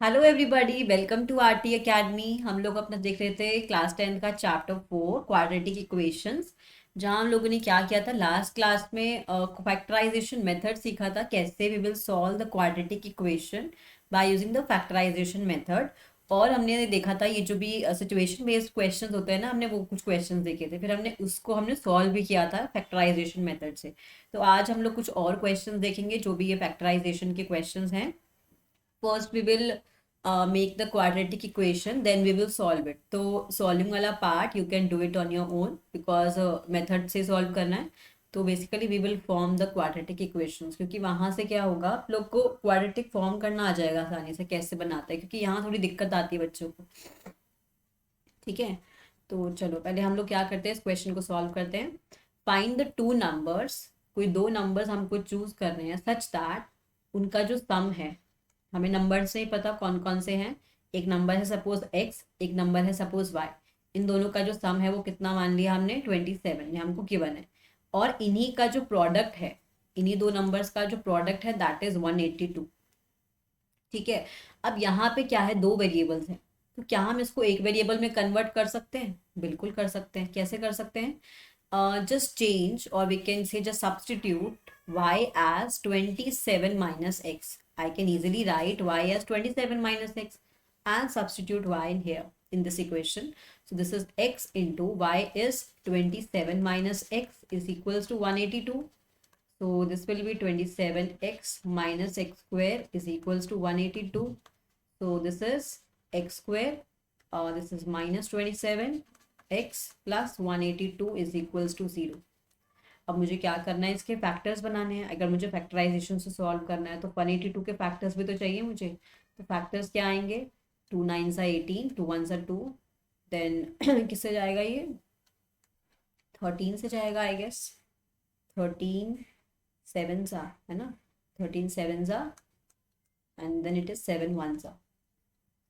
Hello everybody, welcome to RT academy. हम लोग अपना देख रहे थे क्लास 10 का चैप्टर 4 क्वाड्रेटिक इक्वेशंस। जहां हम लोगों ने क्या किया था लास्ट क्लास में, फैक्टराइजेशन मेथड सीखा था, कैसे we will solve the quadratic equation by using the factorization method. और हमने देखा था ये जो भी सिचुएशन बेस्ड क्वेश्चंस होते हैं ना, हमने वो कुछ क्वेश्चंस देखे थे, फिर हमने सॉल्व भी किया था फैक्टराइजेशन मेथड से। तो आज हम लोग कुछ और क्वेश्चंस देखेंगे जो भी ये फैक्टराइजेशन के क्वेश्चंस हैं। First we will make the quadratic equation, then we will solve it. तो सॉल्विंग वाला part you can do it on your own, because method से सॉल्व करना है। तो basically we will form the quadratic equations, क्योंकि वहां से क्या होगा, आप लोग को क्वाड्रेटिक फॉर्म करना आ जाएगा आसानी से, कैसे बनाता है, क्योंकि यहाँ थोड़ी दिक्कत आती है बच्चों को। ठीक है, तो चलो पहले हम लोग क्या करते हैं, इस क्वेश्चन को सॉल्व करते हैं। फाइंड द टू नंबर्स, कोई दो नंबर्स हमको चूज करने हैं सच दैट उनका जो सम है, हमें नंबर से ही पता कौन कौन से हैं। एक नंबर है सपोज एक्स, एक नंबर है सपोज वाई। इन दोनों का जो सम है वो कितना मान लिया हमने, 27, ये हमको गिवन है। और इन्हीं का जो प्रोडक्ट है, इन्हीं दो नंबर्स का जो प्रोडक्ट है दैट इज 182। ठीक है, अब यहाँ पे क्या है, दो वेरिएबल्स हैं, तो क्या हम इसको एक वेरिएबल में कन्वर्ट कर सकते हैं? बिल्कुल कर सकते हैं। कैसे कर सकते हैं? जस्ट चेंज, और we can say just substitute y as 27 minus x. I can easily write y as 27 minus x and substitute y in here in this equation. So this is x into y is 27 minus x is equals to 182. So this will be 27x minus x square is equals to 182. So this is x square, this is minus 27, x plus 182 is equals to 0. अब मुझे क्या करना है, इसके factors बनाने हैं। अगर मुझे फैक्टराइजेशन से सॉल्व करना है तो 182 के फैक्टर्स भी तो चाहिए मुझे। तो फैक्टर्स क्या आएंगे, 2 9 सा 18, 2 1 सा 2, देन किससे जाएगा ये, 13 से जाएगा आई गेस। 13 7 सा है ना, 13 7 सा एंड देन इट इज 7 1 सा।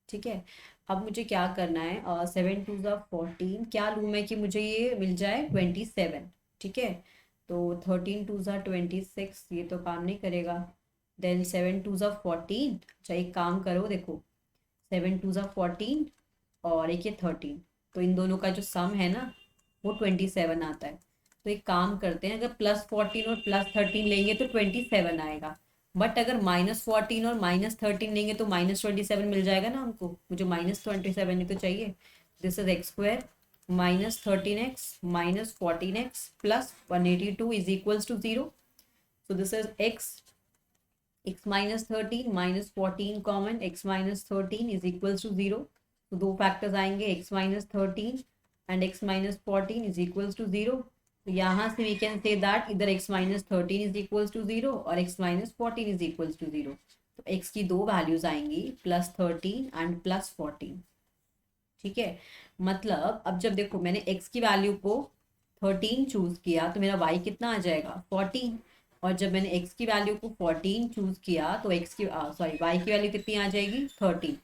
ठीक है, अब मुझे क्या करना है, 7 2 सा 14, क्या लूँ मैं कि मुझे ये मिल जाए 27। ठीक है, तो 13 2 सा 26, ये तो काम नहीं करेगा। देन 7 2 सा 14, अच्छा एक काम करो, देखो 7 2 सा 14 और एक ये 13, तो इन दोनों का जो सम है ना वो 27 आता है। तो एक काम करते हैं, अगर +14 और +13 लेंगे तो 27 आएगा, बट अगर -14 और -13 लेंगे तो -27 मिल जाएगा ना हमको। मुझे -27 ही तो चाहिए। This is x square -13x -14x plus 182 is equals to 0। So this is x -13 -14 common, x -13 is equals to 0। तो दो फैक्टर्स आएंगे, x -13 and x -14 is equals to 0। तो यहाँ से वी कैन से दैट इधर x -13 इज इक्वल्स टू 0 और x -14 is equals to 0। तो x की दो वैल्यूज आएंगी, +13 एंड +14। ठीक है, मतलब अब जब देखो मैंने x की वैल्यू को 13 चूज किया तो मेरा y कितना आ जाएगा, 14। और जब मैंने x की वैल्यू को 14 चूज किया तो x की सॉरी y की वैल्यू कितनी आ जाएगी, 13।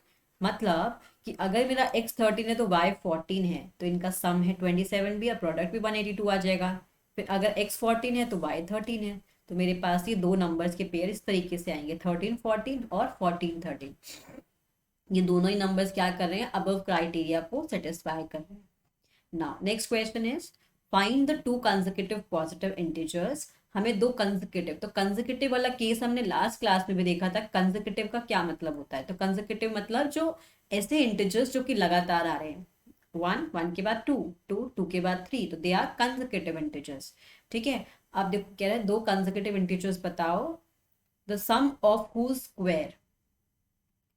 मतलब कि अगर मेरा x 13 है तो y 14 है, तो इनका सम है 27 भी और प्रोडक्ट भी 182 आ जाएगा। फिर अगर x 14 है तो y 13 है, तो मेरे पास ये दो नंबर्स के पेयर इस तरीके से आएंगे, 13 14 और 14 13। ये दोनों ही नंबर्स क्या कर रहे हैं, अबव क्राइटेरिया को सेटिस्फाई कर रहे हैं। Now next question is find the two consecutive positive integers. हमें दो कंसेक्यूटिव, तो कंसेक्यूटिव वाला केस हमने लास्ट क्लास में भी देखा था। कंसेक्यूटिव का क्या मतलब होता है, तो कंसेक्यूटिव मतलब जो ऐसे इंटीजर्स जो कि लगातार आ रहे हैं, 1 1 के बाद 2 2 2 के बाद 3, तो दे आर कंसेक्यूटिव इंटीजर्स। ठीक है, अब देखो कह रहे हैं दो कंसेक्यूटिव इंटीजर्स बताओ, the sum of whose square.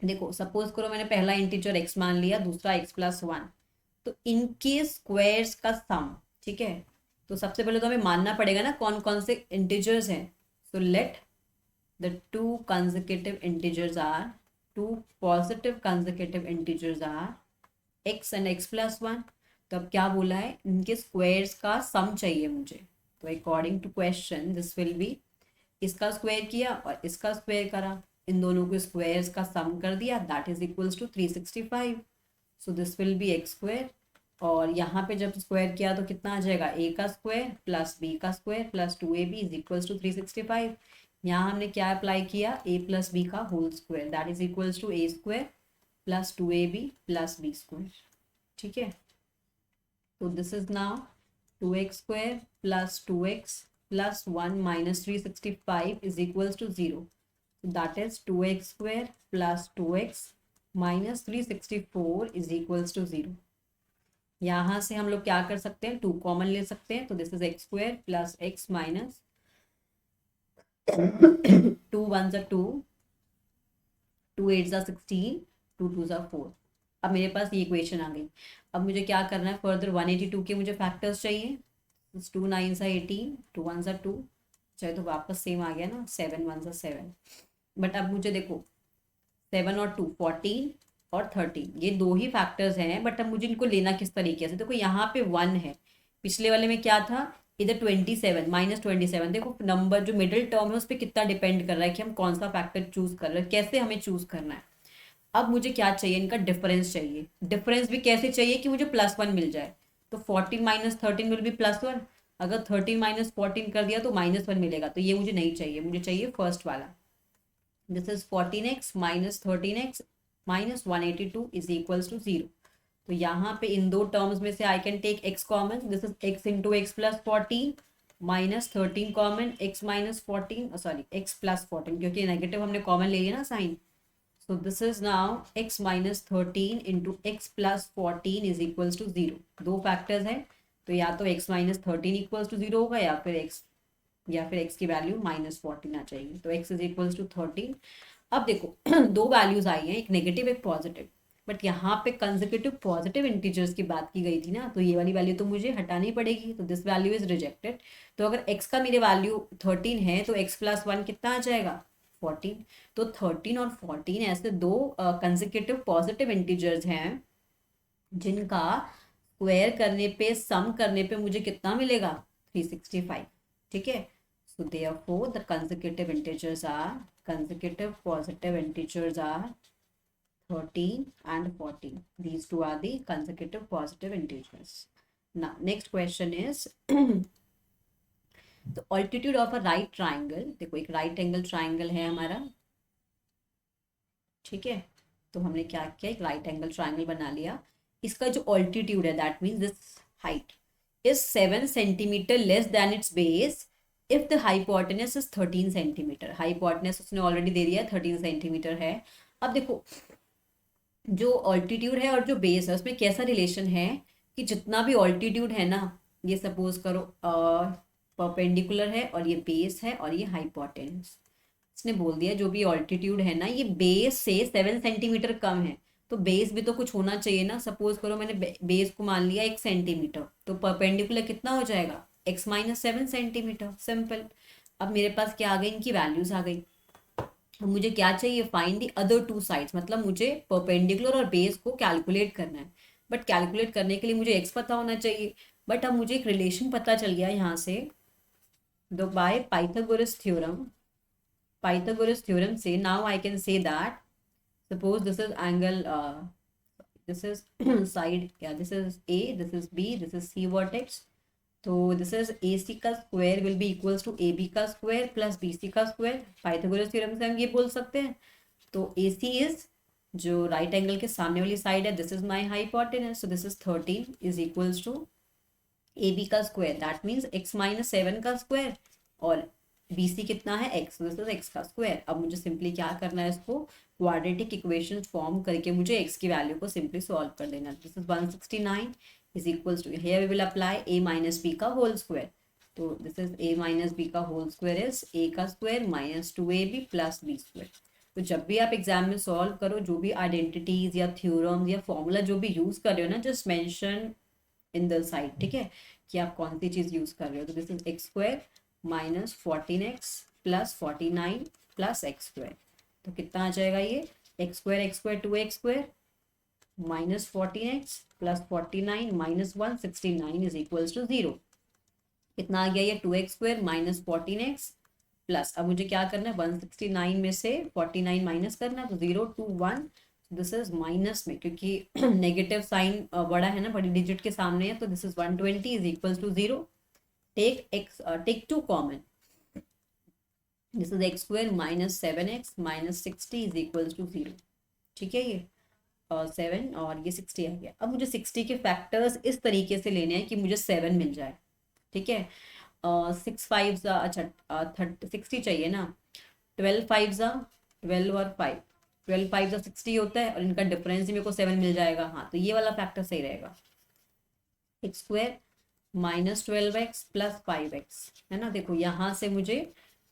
देखो सपोज करो मैंने पहला इंटीजर x मान लिया, दूसरा x+1, तो इनके स्क्वायर्स का सम। ठीक है, तो सबसे पहले तो हमें मानना पड़ेगा ना कौन कौन से इंटीजर्स हैं। So let the two consecutive integers are, two positive consecutive integers are x and x+1। तो अब क्या बोला है, इनके स्क्वायर्स का सम चाहिए मुझे। तो according to question this will be, इसका स्क्वायर किया और इसका स्क्वायर करा, इन दोनों को स्क्वायर्स का सम कर दिया, that is equals to 365। So this will be x square, और यहाँ पे जब स्क्वायर किया तो कितना आ जाएगा, a का स्क्वायर प्लस b का square plus 2ab is equals to 365। यहाँ हमने क्या अप्लाई किया, a प्लस बी का whole square that is equals to a square plus 2ab plus b square. ठीक है, तो this is now 2x square plus 2x plus 1 minus 365 is equals to 0। That is 2x square plus 2x minus 364 is equals to 0। यहाँ से हम लोग क्या कर सकते हैं, 2 कॉमन ले सकते हैं, तो this is x square plus x minus 2 1 जा 2, 2 8 जा 16, 2 2 जा 4। अब मेरे पास ये इक्वेशन आ गई। अब मुझे क्या करना है, फर्दर 182 के मुझे फैक्टर्स चाहिए। 2 9 सा 18, 2 1 सा 2, चाहे तो वापस सेम आ गया ना, 7 1 सा 7। बट अब मुझे देखो 7 और 2 14 और 13 ये दो ही फैक्टर्स हैं, बट अब मुझे इनको लेना किस तरीके से। देखो यहाँ पे 1 है, पिछले वाले में क्या था, इधर 27 माइनस 27। देखो नंबर जो मिडिल टर्म है उस पर कितना डिपेंड कर रहा है कि हम कौन सा फैक्टर चूज कर रहे हैं, कैसे हमें चूज करना है। अब मुझे क्या चाहिए, इनका डिफरेंस चाहिए। डिफरेंस भी कैसे चाहिए कि मुझे +1 मिल जाए। तो 14 माइनस 13 विल बी +1। अगर 13 माइनस 14 कर दिया तो -1 मिलेगा, तो ये मुझे नहीं चाहिए, मुझे चाहिए फर्स्ट वाला। This is 14x minus 13x minus 182 is equals to 0। तो यहाँ पे इन दो टर्म्स में से I can take x common, this is x into x plus 14 minus 13 common, x minus 14 sorry x plus 14, क्योंकि नेगेटिव हमने कॉमन ले लिया ना sign. So this is now x minus 13 into x plus 14 is equals to 0। दो factors हैं, तो या तो x minus 13 इक्वल्स टू 0 होगा या फिर x की वैल्यू -14 आ जाएगी। तो x इज इक्वल्स टू 13। अब देखो दो वैल्यूज आई हैं, एक नेगेटिव एक पॉजिटिव, बट यहाँ पे कंसेक्यूटिव पॉजिटिव इंटीजर्स की बात की गई थी ना, तो ये वाली वैल्यू तो मुझे हटानी पड़ेगी, तो दिस वैल्यू इज रिजेक्टेड। तो अगर x का मेरे वैल्यू 13 है तो x प्लस 1 कितना आ जाएगा, 14। तो 13 और 14 ऐसे दो कंसेक्यूटिव पॉजिटिव इंटीजर्स हैं जिनका स्क्वायर करने पे, सम करने पे मुझे कितना मिलेगा, 365। ठीक है, so therefore the consecutive integers are, consecutive positive integers are 13 and 14. These two are the consecutive positive integers. Now next question is the altitude of a right triangle। देखो एक राइट एंगल ट्राइंगल है हमारा, ठीक है, तो हमने क्या किया, एक राइट एंगल ट्राइंगल बना लिया। इसका जो ऑल्टीट्यूड है that means this height is 7 centimetre less than it's base if the hypotenuse is 13 centimetre. Hypotenuse उसने ऑलरेडी दे दिया, 13 सेंटीमीटर है। अब देखो जो ऑल्टीट्यूड है और जो बेस है उसमें कैसा रिलेशन है कि जितना भी ऑल्टीट्यूड है ना, ये सपोज करो परपेंडिकुलर है और ये बेस है और ये हाइपोटेनस। इसने बोल दिया जो भी ऑल्टीट्यूड है ना ये बेस से 7 सेंटीमीटर कम है, तो बेस भी तो कुछ होना चाहिए ना। सपोज करो मैंने बेस को मान लिया 1 सेंटीमीटर, तो परपेंडिकुलर कितना हो जाएगा, x माइनस 7 सेंटीमीटर, सिंपल। अब मेरे पास क्या आ गई, इनकी वैल्यूज आ गई। अब मुझे क्या चाहिए, find the other two sides, मतलब मुझे परपेंडिकुलर और बेस को कैलकुलेट करना है। बट कैलकुलेट करने के लिए मुझे x पता होना चाहिए। बट अब मुझे एक रिलेशन पता चल गया यहाँ से, दो बाय पाइथागोरस थ्योरम से now I can say that suppose this is angle this is side, yeah, this is A, this is B, this is C vertex। तो this is AC का square will be equals to AB का square plus BC का square. Pythagoras theorem से हम ये बोल सकते हैं। तो AC इज जो राइट एंगल के सामने वाली साइड है, this is my hypotenuse, so this is 13 is equals to AB का square that means x minus 7 का स्क्वायर और BC कितना है x, दिस इज x का स्क्वायर। अब मुझे सिंपली क्या करना है, इसको क्वाड्रेटिक इक्वेशन फॉर्म करके मुझे x की वैल्यू को सिंपली सॉल्व कर देना। This is 169 is equals to, here we will apply a minus b का होल स्क्वायर। तो this is a minus b का होल स्क्वायर इज a का square minus 2ab plus b square. तो जब भी आप एग्जाम में सॉल्व करो, जो भी आइडेंटिटीज या थ्योरम्स या फॉर्मूला जो भी यूज कर रहे हो ना, just mention in the side, ठीक है, कि आप कौन सी चीज यूज कर रहे हो। तो this is x square minus 14x plus 49 plus x square. तो कितना आ जाएगा ये, x square 2x square minus 14x plus 49 minus 169 is equals to 0। कितना आ गया ये, 2x square minus 14x plus, अब मुझे क्या करना है, 169 में से 49 माइनस करना है, तो 0 2 1, दिस इज माइनस में, क्योंकि नेगेटिव साइन बड़ा है ना, बड़ी डिजिट के सामने है, तो this is 120 is equals to 0। Take 2 common, this is x square minus 7x minus 60 is equal to 0। ठीक है, ये 7 और ये 60 आ गया। अब मुझे 60 के फैक्टर्स इस तरीके से लेने हैं कि मुझे 7 मिल जाए। ठीक है, 6 5 ज़ा, अच्छा 60 चाहिए ना। 12 5 ज़ा 12 और 5, 12 5 ज़ा 60 होता है और इनका डिफरेंस ही मेरे को 7 मिल जाएगा। हाँ, तो ये वाला फैक्टर सही रहेगा। X square minus 12x plus 5x, है ना। देखो यहाँ से मुझे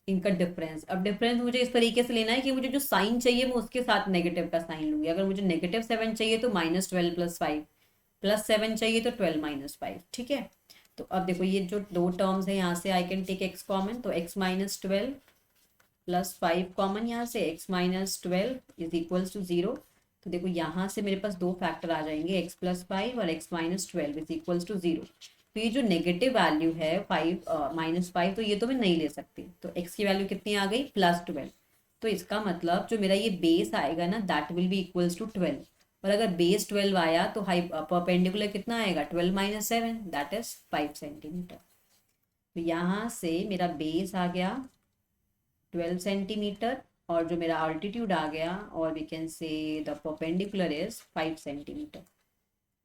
इनका डिफरेंस, अब डिफरेंस मुझे इस तरीके से लेना है कि मुझे जो साइन चाहिए मैं उसके साथ नेगेटिव का साइन लूंगी। अगर मुझे नेगेटिव 7 चाहिए तो माइनस 12 प्लस 5, प्लस 7 चाहिए तो 12 माइनस 5। ठीक है, तो अब देखो ये जो दो टर्म्स है यहाँ से I can take x common, तो x माइनस 12 प्लस 5 कॉमन, यहाँ से x minus 12 is equals to 0। तो देखो यहाँ से मेरे पास दो फैक्टर आ जाएंगे, x प्लस 5 और x minus 12 is equals to 0। तो ये जो नेगेटिव वैल्यू है 5 माइनस 5, तो ये तो मैं नहीं ले सकती। तो x की वैल्यू कितनी आ गई, प्लस 12। तो इसका मतलब जो मेरा ये बेस आएगा ना, that will be equals to 12। और अगर बेस 12 आया तो हाई परपेंडिकुलर कितना आएगा, 12 माइनस 7, दैट इज 5 सेंटीमीटर। तो यहाँ से मेरा बेस आ गया 12 सेंटीमीटर और जो मेरा अल्टीट्यूड आ गया, और we can say the perpendicular is 5 centimetre.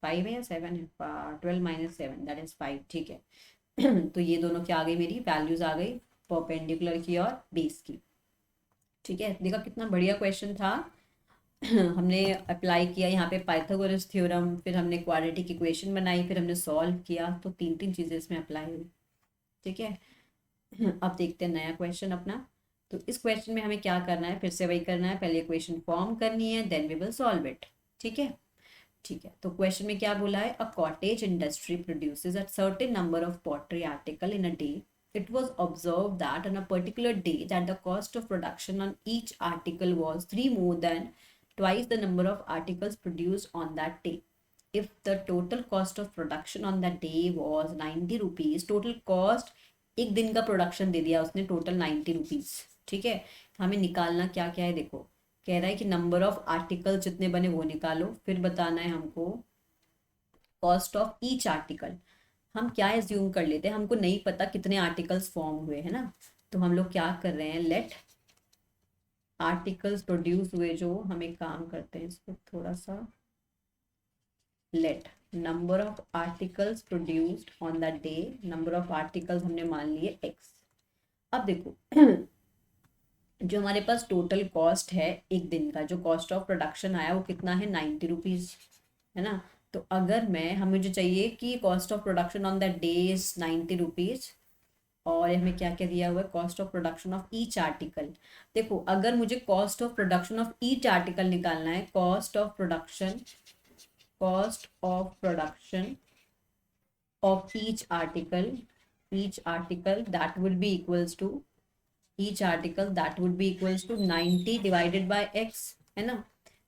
5 है या 7 है, 12 माइनस 7 दैट इज 5। ठीक है तो ये दोनों क्या आ गई, मेरी वैल्यूज आ गई परपेंडिकुलर की और बेस की। ठीक है, देखा कितना बढ़िया क्वेश्चन था हमने अप्लाई किया यहाँ पे पाइथागोरस थ्योरम, फिर हमने क्वाड्रेटिक इक्वेशन बनाई, फिर हमने सॉल्व किया, तो तीन तीन चीज़ें इसमें अप्लाई हुई। ठीक है अब देखते हैं नया क्वेश्चन अपना। तो इस क्वेश्चन में हमें क्या करना है, फिर से वही करना है, पहले इक्वेशन फॉर्म करनी है, then we will solve it. ठीक है, ठीक है। तो क्वेश्चन में क्या बोला है, a cottage industry produces a certain number of pottery article in a day. It was observed that on a particular day that the cost of production on each article was 3 more than twice the number of articles produced on that day. If the total cost of production on that day was 90 rupees, total cost एक दिन का production दे दिया उसने, total 90 rupees. ठीक है, हमें निकालना क्या क्या है, देखो कह रहा है कि नंबर ऑफ आर्टिकल जितने बने वो निकालो, फिर बताना है हमको कॉस्ट ऑफ ईच आर्टिकल। हम क्या एज्यूम कर लेते हैं, हमको नहीं पता कितने आर्टिकल्स फॉर्म हुए है ना, तो हम लोग क्या कर रहे हैं, लेट आर्टिकल्स प्रोड्यूस हुए, जो हम एक काम करते हैं इसको थोड़ा सा, let number of articles produced on the day, number of articles हमने मान लिए x। अब देखो जो हमारे पास टोटल कॉस्ट है एक दिन का, जो कॉस्ट ऑफ प्रोडक्शन आया वो कितना है, 90 रुपीज, है ना। तो अगर मैं, हमें जो चाहिए कि cost of production on the day is 90 rupees, और हमें क्या क्या दिया हुआ है, cost of production of each article. देखो अगर मुझे cost of production of each article निकालना है, cost of production of each article that would be equals to, each article that would be equals to 90 divided by x, है ना।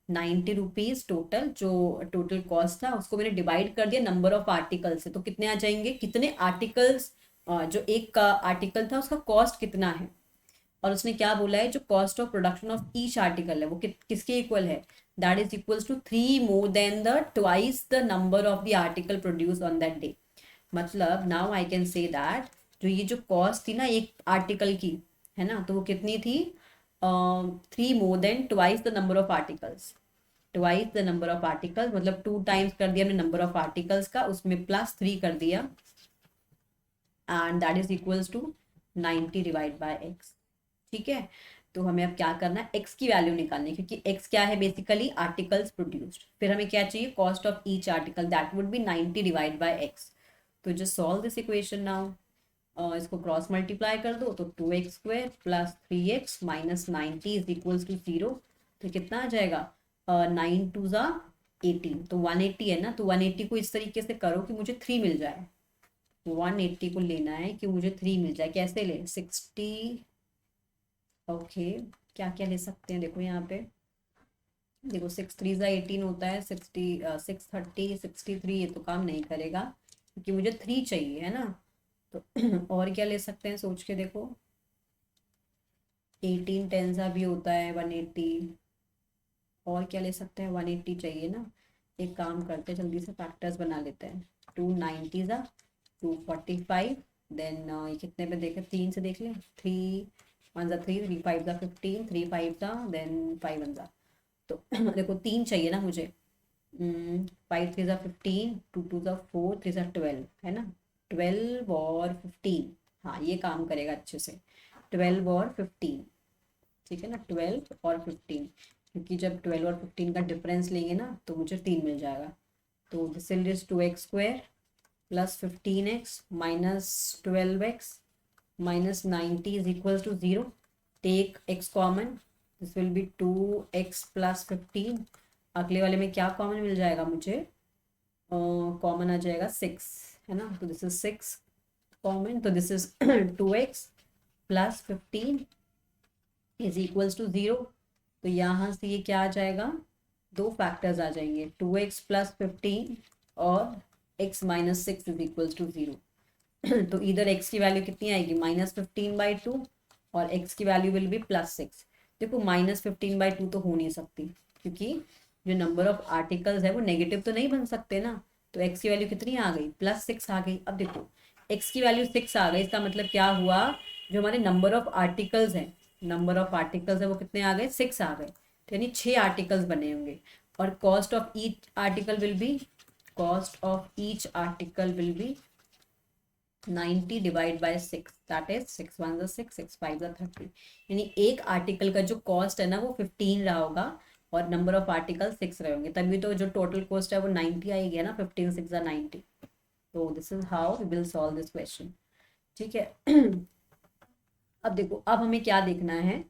90 rupees total, जो total cost था उसको मैंने divide कर दिया नंबर ऑफ आर्टिकल से, तो कितने आ जाएंगे, कितने आर्टिकल्स, जो एक का आर्टिकल था उसका कॉस्ट कितना है। और उसने क्या बोला है, जो cost of production of each article है वो किसके इक्वल है, that is equals to 3 more then the twice the number of the article produce on that day. मतलब now I can say that जो ये जो कॉस्ट थी ना एक आर्टिकल की, है ना, तो वो कितनी थी, 3 more then twice the number of articles. Twice the number of articles मतलब 2 टाइम्स कर दिया हमने नंबर ऑफ आर्टिकल्स का, उसमें प्लस 3 कर दिया, and that is equals to 90 divide by x. ठीक है, तो हमें अब क्या करना है, x की वैल्यू निकालनी है, क्योंकि x क्या है, बेसिकली आर्टिकल्स प्रोड्यूस्ड। फिर हमें क्या चाहिए, cost of each article, that would be 90 divide by x। तो just solve this equation now, इसको क्रॉस मल्टीप्लाई कर दो, तो 2x square plus 3x minus 90 is equals to 0। तो कितना आ जाएगा, 9 2 ज़ा 18, तो 180 है ना। तो 180 को इस तरीके से करो कि मुझे 3 मिल जाए, 180 को लेना है कि मुझे 3 मिल जाए, कैसे ले, 60, ओके क्या क्या ले सकते हैं, देखो यहाँ पे देखो 6 3 ज़ा 18 होता है, 60 6 30 63, ये तो काम नहीं करेगा क्योंकि मुझे 3 चाहिए, है ना। तो और क्या ले सकते हैं, सोच के देखो, 18 10 ज़ा भी होता है 180, और क्या ले सकते हैं, 180 चाहिए ना। एक काम करते हैं, जल्दी से फैक्टर्स बना लेते हैं, 290 ज़ा 245, देन ये कितने पे देखें, 3 से देख लें, 3 वन ज़ा थ्री, थ्री फाइव ज़ा 15, थ्री फाइव ज़ा देन फाइव वन ज़ा, तो देखो 3 चाहिए ना मुझे। 5 3 ज़ा 15, 2 2 ज़ा 4, 3 ज़ा 12, है ना। 12 और 15, हाँ ये काम करेगा अच्छे से। 12 और 15, ठीक है ना, 12 और 15, क्योंकि जब 12 और 15 का डिफरेंस लेंगे ना तो मुझे 3 मिल जाएगा। तो this will is 2x² plus 15x minus 12x minus 90 is equal to 0। Take x common, this will be 2x plus 15। अगले वाले में क्या कॉमन मिल जाएगा मुझे, कॉमन आ जाएगा 6, है ना। तो दिस इज 6 कॉमन, तो this is 2x plus 15 is equals to 0। तो यहाँ से ये क्या आ जाएगा, दो फैक्टर्स आ जाएंगे, 2x प्लस 15 और x minus 6 is equals to 0। तो इधर x की वैल्यू कितनी आएगी, -15/2, और x की वैल्यू विल बी +6। देखो -15/2 तो हो नहीं सकती, क्योंकि जो नंबर ऑफ आर्टिकल्स है वो नेगेटिव तो नहीं बन सकते ना। तो x की वैल्यू कितनी आ गई, +6 आ गई। अब देखो x की वैल्यू 6 आ गई, इसका मतलब क्या हुआ, जो हमारे नंबर ऑफ आर्टिकल्स हैं, नंबर ऑफ आर्टिकल्स है वो कितने आ गए, 6 आ गए। तो यानी 6 आर्टिकल्स बने होंगे। और cost of each article will be, cost of each article will be 90 divide bye 6, that is 6 1 ज़ा 6, 6 5 ज़ा 30। यानी एक आर्टिकल का जो कॉस्ट है ना वो 15 रहा होगा, और नंबर ऑफ आर्टिकल 6 रहे होंगे, तभी तो जो टोटल कॉस्ट है वो 90 आएगी ना, 15 6 ज़ा 90। तो this is how we will solve this question, ठीक है। अब देखो, अब हमें क्या देखना है,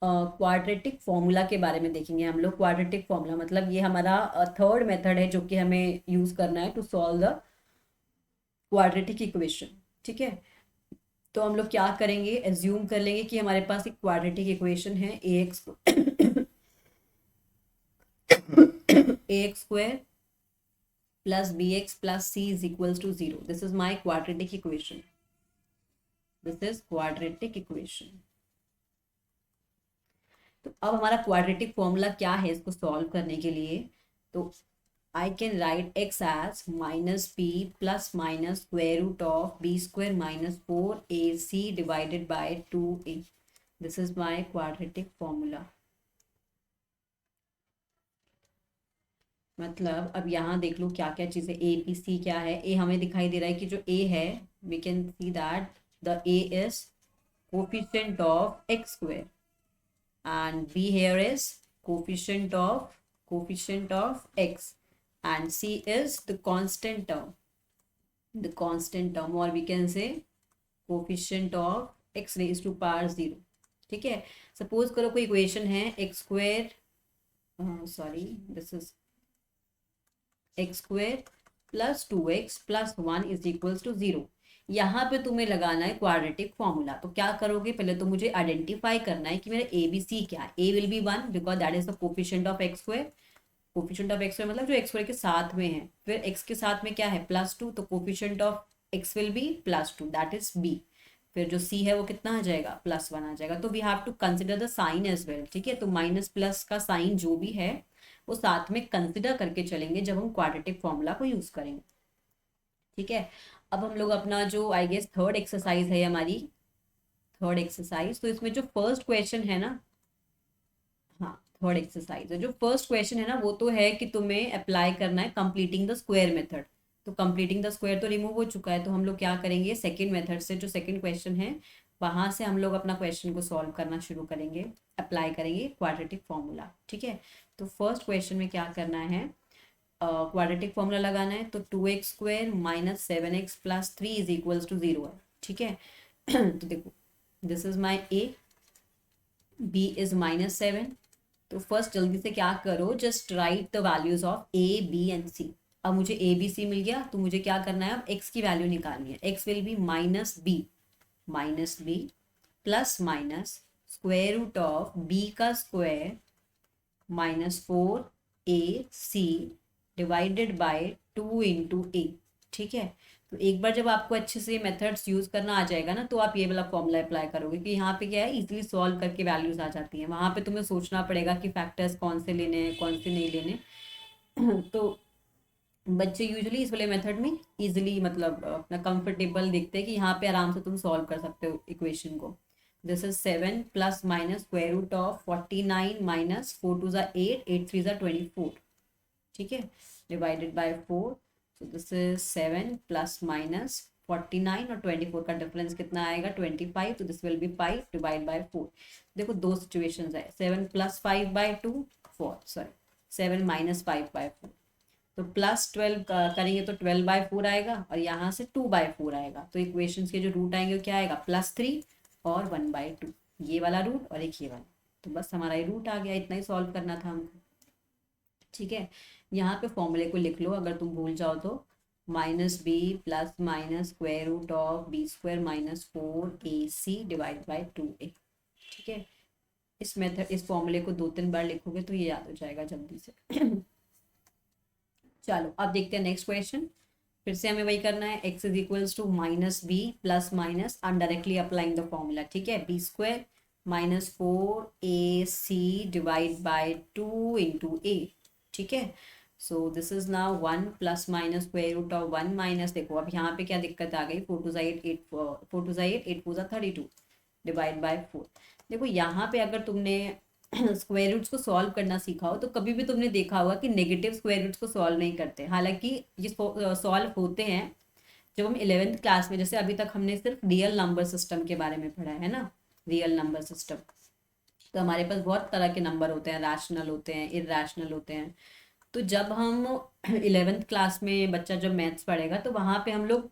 क्वाड्रेटिक फॉर्मूला के बारे में देखेंगे हम लोग। क्वाड्रेटिक फॉर्मूला मतलब ये हमारा थर्ड मेथड है जो कि हमें यूज करना है to solve the quadratic equation, ठीक है। तो हम लोग क्या करेंगे, एज्यूम कर लेंगे कि हमारे पास एक क्वाड्रेटिक इक्वेशन है, ax² plus bx plus c is equals to 0। This is my quadratic equation, this is quadratic equation. तो अब हमारा क्वाड्रेटिक फॉर्मूला क्या है इसको सॉल्व करने के लिए, तो I can write x as -b plus minus square root of b² minus 4ac divided by 2a. This is my quadratic formula. मतलब अब यहाँ देख लो क्या क्या चीज़ें, a b c क्या है। a हमें दिखाई दे रहा है कि जो a है, we can see that the a is coefficient of x² and b here is coefficient of x, and c is the constant term, or we can say coefficient of x raised to power 0, ठीक है। Suppose करो कोई equation है x², sorry this is x² plus 2x plus 1 is equals to 0। यहाँ पे तुम्हें लगाना है क्वाड्रेटिक फॉर्मूला। तो क्या करोगे, पहले तो मुझे आइडेंटिफाई करना है कि मेरा ए बी सी क्या है। A will be 1 because that is the coefficient of x²। Coefficient of x² मतलब जो x² के साथ में है। फिर x के साथ में क्या है, +2, तो coefficient of x will B +2, that is b। फिर जो c है वो कितना आ जाएगा, +1 आ जाएगा। तो we have to consider the sign as well, ठीक है। तो माइनस प्लस का साइन जो भी है वो साथ में कंसिडर करके चलेंगे जब हम क्वाड्रेटिक फॉर्मूला को यूज करेंगे, ठीक है। अब हम लोग अपना जो आई गेस थर्ड एक्सरसाइज है हमारी, थर्ड एक्सरसाइज, तो इसमें जो फर्स्ट क्वेश्चन है ना, हाँ थर्ड एक्सरसाइज है, जो फर्स्ट क्वेश्चन है ना वो तो है कि तुम्हें अप्लाई करना है कंप्लीटिंग द स्क्वायर मेथड। तो कंप्लीटिंग द स्क्वायर तो रिमूव हो चुका है, तो हम लोग क्या करेंगे, सेकंड मेथड से जो सेकंड क्वेश्चन है वहां से हम लोग अपना क्वेश्चन को सॉल्व करना शुरू करेंगे, अप्लाई करेंगे क्वाड्रेटिक फॉर्मूला, ठीक है। तो फर्स्ट क्वेश्चन में क्या करना है, क्वाड्रेटिक फॉर्मूला लगाना है। तो 2x² minus 7x plus 3 is equals to 0 है, ठीक है। तो देखो this is my a, b is -7। तो फर्स्ट जल्दी से क्या करो, just write the values of a b and c। अब मुझे a b c मिल गया, तो मुझे क्या करना है, अब x की वैल्यू निकालनी है। x will be -b plus minus square root of b का square -4ac divided by 2 into a, ठीक है। तो एक बार जब आपको अच्छे से मेथड्स यूज करना आ जाएगा ना, तो आप ये वाला फॉर्मूला अप्लाई करोगे कि यहाँ पे क्या है, इजीली सॉल्व करके वैल्यूज आ जाती हैं। वहाँ पे तुम्हें सोचना पड़ेगा कि फैक्टर्स कौन से लेने हैं कौन से नहीं लेने। तो बच्चे यूजुअली इस वाले मेथड में इजीली मतलब अपना कंफर्टेबल देखते हैं कि यहाँ पे आराम से तुम सॉल्व कर सकते हो इक्वेशन को। This is 7 plus minus square root of 49 minus 4 two ज़ा 8, 8 3 ज़ा 24, ठीक है, divided by 4। So this is 7 plus minus 49 और 24 का डिफरेंस कितना आएगा 25, तो this will be 5 divide by 4। देखो दो सिचुएशंस है, 7 plus 5 by 2, 4 sorry 7 minus 5 by 4, तो प्लस 12 करेंगे तो 12 बाय 4 आएगा और यहाँ से 2 बाय 4 आएगा, तो इक्वेशंस के जो रूट आएंगे क्या आएगा +3 और 1/2, ये वाला रूट और एक ये वाला। तो बस हमारा ये रूट आ गया, इतना ही सॉल्व करना था हमको, ठीक है। यहाँ पे फॉर्मूले को लिख लो अगर तुम भूल जाओ तो, -b plus minus square root of b² minus 4ac divide by 2a, ठीक है। इस फॉर्मूले को 2-3 बार लिखोगे तो ये याद हो जाएगा जल्दी से। चलो अब देखते हैं नेक्स्ट क्वेश्चन। फिर से हमें वही करना है, x is equals to -b plus minus directly applying the formula, ठीक है, b² minus 4ac divide by 2 into a, ठीक है। So this is now 1 plus minus square root of 1 minus, देखो अब यहाँ पे क्या दिक्कत आ गई, 4 टू ज़ा 8, 4 टू ज़ा 8, 8 4 ज़ा 32 डिवाइड बाय 4। देखो यहाँ पे अगर तुमने स्क्वायर रूट्स को सॉल्व करना सीखा हो तो कभी भी तुमने देखा होगा कि नेगेटिव स्क्वायर रूट्स को सॉल्व नहीं करते, हालांकि ये सॉल्व होते हैं जब हम 11th क्लास में, जैसे अभी तक हमने सिर्फ रियल नंबर सिस्टम के बारे में पढ़ा है ना, रियल नंबर सिस्टम। तो हमारे पास बहुत तरह के नंबर होते हैं, रैशनल होते हैं, इरेशनल होते हैं। तो जब हम 11th क्लास में बच्चा जब मैथ्स पढ़ेगा तो वहाँ पे हम लोग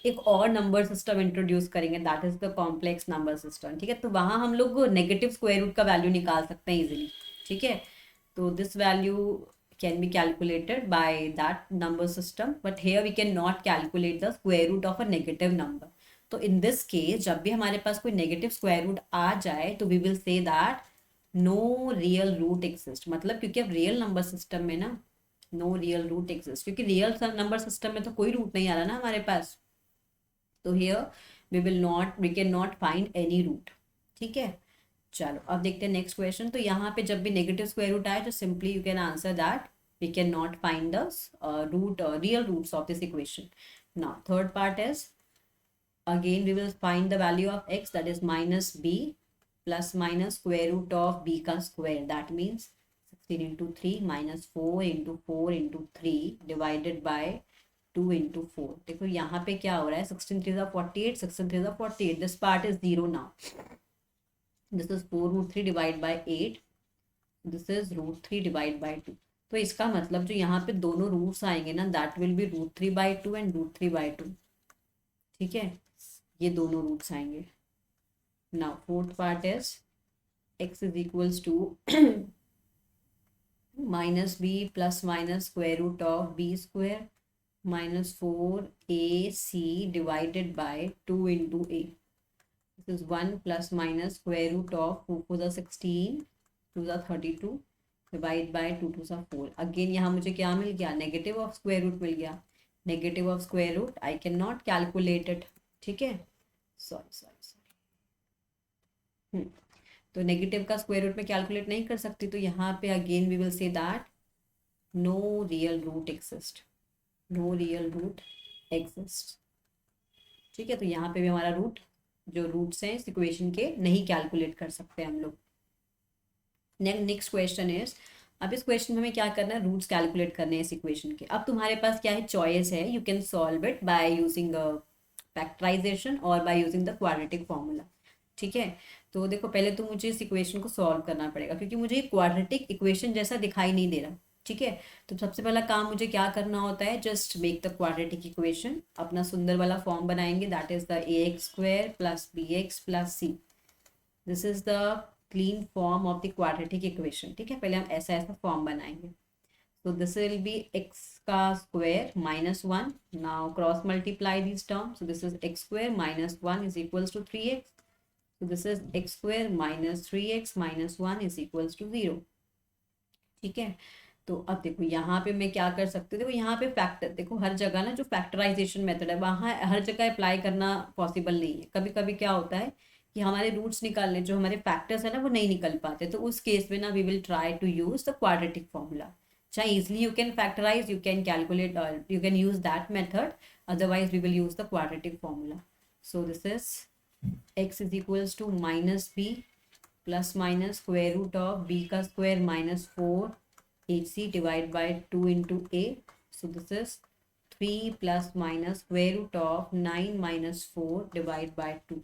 एक और नंबर सिस्टम इंट्रोड्यूस करेंगे, that is the complex number system, ठीक है। तो वहाँ हम लोग नेगेटिव स्क्वायर रूट का वैल्यू निकाल सकते हैं इजीली, ठीक है। तो this value can be calculated by that number system, but here we can not calculate the square root of a negative number. तो इन दिस केस जब भी हमारे पास कोई नेगेटिव स्क्वायर रूट आ जाए तो we will say that no real root exist, मतलब क्योंकि अब रियल नंबर सिस्टम में ना नो रियल रूट एक्सिस्ट, क्योंकि रियल नंबर सिस्टम में तो कोई रूट नहीं आ रहा ना हमारे पास, तो here we can not find any root, ठीक है। चलो अब देखते हैं नेक्स्ट क्वेश्चन। तो यहाँ पे जब भी नेगेटिव स्क्वायर रूट आए तो simply you can answer that we can not find the root real roots of this equation. Now third part is, again we will find the value of x, that is -b plus minus square root of b का square, that means 16 into 3 minus 4 into 4 into 3 divided by 2 into 4। देखो यहाँ पे क्या हो रहा है, 16 3 48, 16 3 48, this part is 0 now, this is 4 root 3 divided by 8, this is root 3 divided by 2। तो इसका मतलब जो यहाँ पे दोनों रूट्स आएंगे ना, दैट विल बी √3/2 एंड √3/2, ठीक है, ये दोनों रूट्स आएंगे। Now fourth part is x is equals to -b plus minus square root of b² minus 4ac divided by 2 into a, this is 1 plus minus square root of 4 4 the 16, 2 the 32 divide by 2 2 the 4। Again यहाँ मुझे क्या मिल गया, negative of square root मिल गया, negative of square root I can not calculate it, ठीक है, sorry sorry sorry, तो नेगेटिव का स्क्वायर रूट में कैलकुलेट नहीं कर सकती, तो यहाँ पे again we will say that no real root exist, no real root exist, ठीक है। तो यहाँ पे भी हमारा रूट, जो रूट्स हैं इस इक्वेशन के नहीं कैलकुलेट कर सकते हम लोग। नेक्स्ट क्वेश्चन इज, अब इस क्वेश्चन में हमें क्या करना है, रूट्स कैलकुलेट करने हैं इस इक्वेशन के। अब तुम्हारे पास क्या है, चॉइस है, you can solve it by using factorization और by using the quadratic formula, ठीक है। तो देखो पहले तो मुझे इस इक्वेशन को सॉल्व करना पड़ेगा क्योंकि मुझे क्वाड्रेटिक इक्वेशन जैसा दिखाई नहीं दे रहा, ठीक है। तो सबसे पहला काम मुझे क्या करना होता है, just make the quadratic equation, अपना सुंदर वाला फॉर्म बनाएंगे, that is the ax² plus bx plus c, this is the clean form of the quadratic equation, ठीक है। पहले हम ऐसा ऐसा फॉर्म बनाएंगे, so this will be x का square -1, now cross multiply these terms, so this is x² -1 is equals to 3x, so this is x² minus 3x minus 1 is equals to 0, ठीक है। तो अब देखो यहाँ पे मैं क्या कर सकती हूँ, देखो यहाँ पे फैक्टर, देखो हर जगह ना जो फैक्टराइजेशन मेथड है वहाँ हर जगह अप्लाई करना पॉसिबल नहीं है, कभी कभी क्या होता है कि हमारे रूट्स निकालने, जो हमारे फैक्टर्स है ना वो नहीं निकल पाते, तो उस केस में ना we will try to use the quadratic formula, चाहे easily you can factorize, you can calculate, or you can use that method, otherwise we will use the quadratic formula। So this is x is equals to minus B plus minus square root of B का square minus 4 ac divide by 2 into A. So this is 3 plus minus square root of 9 minus 4 divide by 2.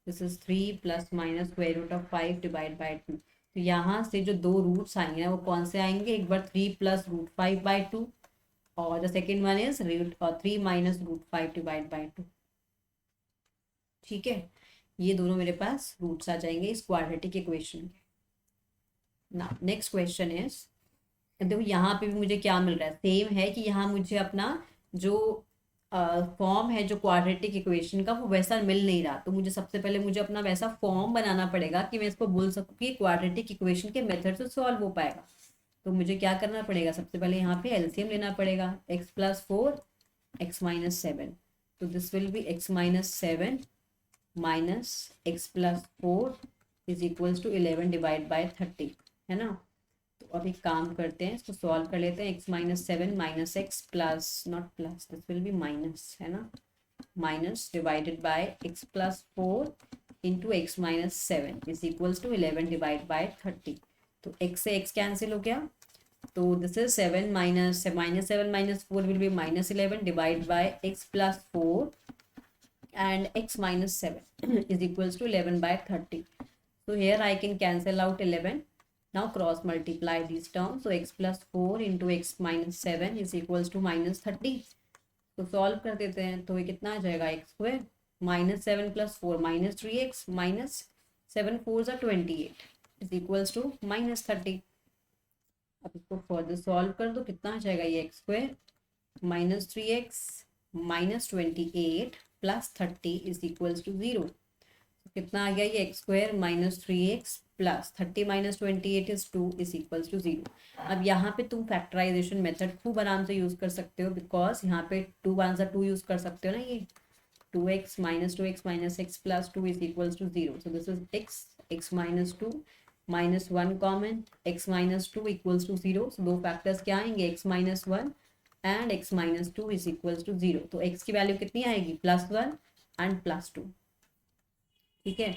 This is 3 plus minus square root of 5 divide by 2. तो यहाँ से जो दो roots आएंगे ना वो कौन से आएंगे, एक बार 3 प्लस रूट 5 बाय 2 और the second one is root 3 minus root 5 divide by 2. ठीक है, ये दोनों मेरे पास रूट्स आ जाएंगे इस क्वाड्रेटिक इक्वेशन के. ना नेक्स्ट क्वेश्चन इज, देखो यहाँ पे भी मुझे क्या मिल रहा है, सेम है कि यहाँ मुझे अपना जो फॉर्म है जो क्वाड्रेटिक इक्वेशन का वो वैसा मिल नहीं रहा. तो मुझे सबसे पहले मुझे अपना वैसा फॉर्म बनाना पड़ेगा कि मैं इसको बोल सकूँ कि क्वाड्रेटिक इक्वेशन के मेथड से सॉल्व हो पाएगा. तो मुझे क्या करना पड़ेगा, सबसे पहले यहाँ पे एलसीएम लेना पड़ेगा. x plus 4 x minus 7. तो this will be x minus 7 minus x plus 4 is equals to 11 divide by 30, है ना. तो अब एक काम करते हैं, इसको सॉल्व कर लेते हैं. x minus 7 minus x plus not plus this will be minus, है ना, minus divided by x plus 4 into x minus 7 is equals to 11 divide by 30. तो x से x कैंसिल हो गया. तो this is 7 minus 7 minus 4 will be minus 11 divide by x plus 4 and x minus 7 is equals to 11 by 30. So here I can cancel out 11. Now cross multiply these terms. So x plus 4 into x minus 7 is equals to minus 30. तो solve कर देते हैं. तो ये कितना आ जाएगा, x square minus 7 plus 4 minus 3x minus 7 4 ज़ा 28 इज इक्वल्स टू माइनस 30. अब इसको फर्दर सॉल्व कर दो, कितना आ जाएगा ये x square minus 3x minus 28 plus 30 is equals to 0. कितना आ गया ये x square minus 3x plus 30 minus 28 is 2 is equals to 0. अब यहाँ पे तुम फैक्टराइजेशन मेथड खूब आराम से यूज़ कर सकते हो, बिकॉज यहाँ पे 2 वन ज़ा 2 यूज़ कर सकते हो ना. ये 2x minus x plus 2 is equals to 0. So this is x minus 2 minus 1 common x minus 2 equals to 0. So दो फैक्टर्स क्या आएंगे, x minus 1 and x minus 2 is equals to 0. तो x की वैल्यू कितनी आएगी, प्लस 1 एंड प्लस 2. ठीक है,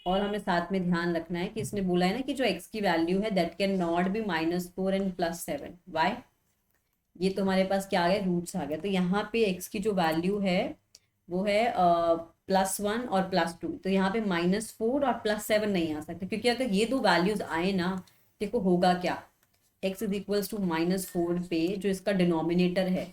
और हमें साथ में ध्यान रखना है कि इसने बोला है ना कि जो x की वैल्यू है that can not be minus 4 and plus 7. Why, ये तो हमारे पास क्या आ गया, रूट्स आ गया. तो यहाँ पे x की जो वैल्यू है वो है प्लस 1 और प्लस 2. तो यहाँ पे माइनस 4 और प्लस 7 नहीं आ सकते, क्योंकि अगर ये दो वैल्यूज आए ना, देखो होगा क्या, x is equals to minus 4 पे जो इसका डिनोमिनेटर है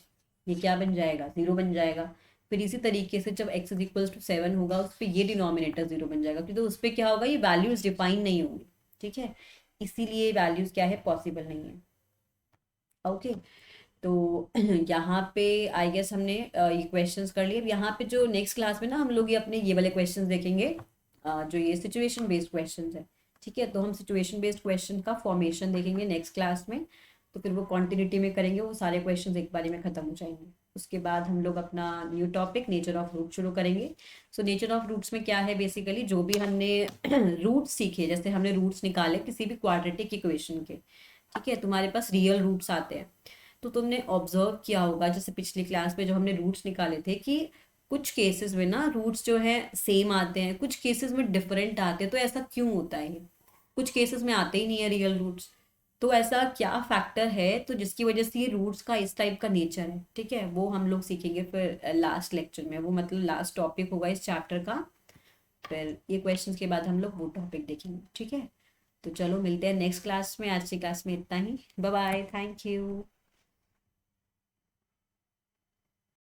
ये क्या बन जाएगा, 0 बन जाएगा. फिर इसी तरीके से जब x इज इक्वल्स टू 7 होगा उस पर ये डिनोमिनेटर 0 बन जाएगा, क्योंकि उस पर क्या होगा, ये वैल्यूज डिफाइन नहीं होंगी. ठीक है, इसीलिए वैल्यूज क्या है, पॉसिबल नहीं है. ओके, तो यहाँ पे आई गेस हमने ये क्वेश्चंस कर लिए. अब यहाँ पे जो नेक्स्ट क्लास में ना हम लोग ये अपने ये वाले क्वेश्चंस देखेंगे, जो ये सिचुएशन बेस्ड क्वेश्चंस है. ठीक है, तो हम सिचुएशन बेस्ड क्वेश्चन का फॉर्मेशन देखेंगे नेक्स्ट क्लास में. तो फिर वो कॉन्टिन्यूटी में करेंगे, वो सारे क्वेश्चंस एक बारी में ख़त्म हो जाएंगे. उसके बाद हम लोग अपना new topic nature of root शुरू करेंगे. सो नेचर ऑफ रूट्स में क्या है, बेसिकली जो भी हमने रूट्स सीखे, जैसे हमने रूट्स निकाले किसी भी क्वाड्रेटिक इक्वेशन के, ठीक है, तुम्हारे पास रियल रूट्स आते हैं. तो तुमने ऑब्जर्व किया होगा जैसे पिछली क्लास में जब हमने रूट्स निकाले थे कि कुछ केसेस में ना रूट्स जो है सेम आते हैं, कुछ केसेस में डिफरेंट आते हैं. तो ऐसा क्यों होता है, कुछ केसेस में आते ही नहीं है रियल रूट्स. तो ऐसा क्या फैक्टर है तो जिसकी वजह से ये रूट्स का इस टाइप का नेचर है. ठीक है, वो हम लोग सीखेंगे फिर लास्ट लेक्चर में, वो मतलब लास्ट टॉपिक होगा इस चैप्टर का. फिर ये क्वेश्चंस के बाद हम लोग वो टॉपिक देखेंगे. ठीक है, तो चलो मिलते हैं नेक्स्ट क्लास में. आज की क्लास में इतना ही. Bye bye, thank you.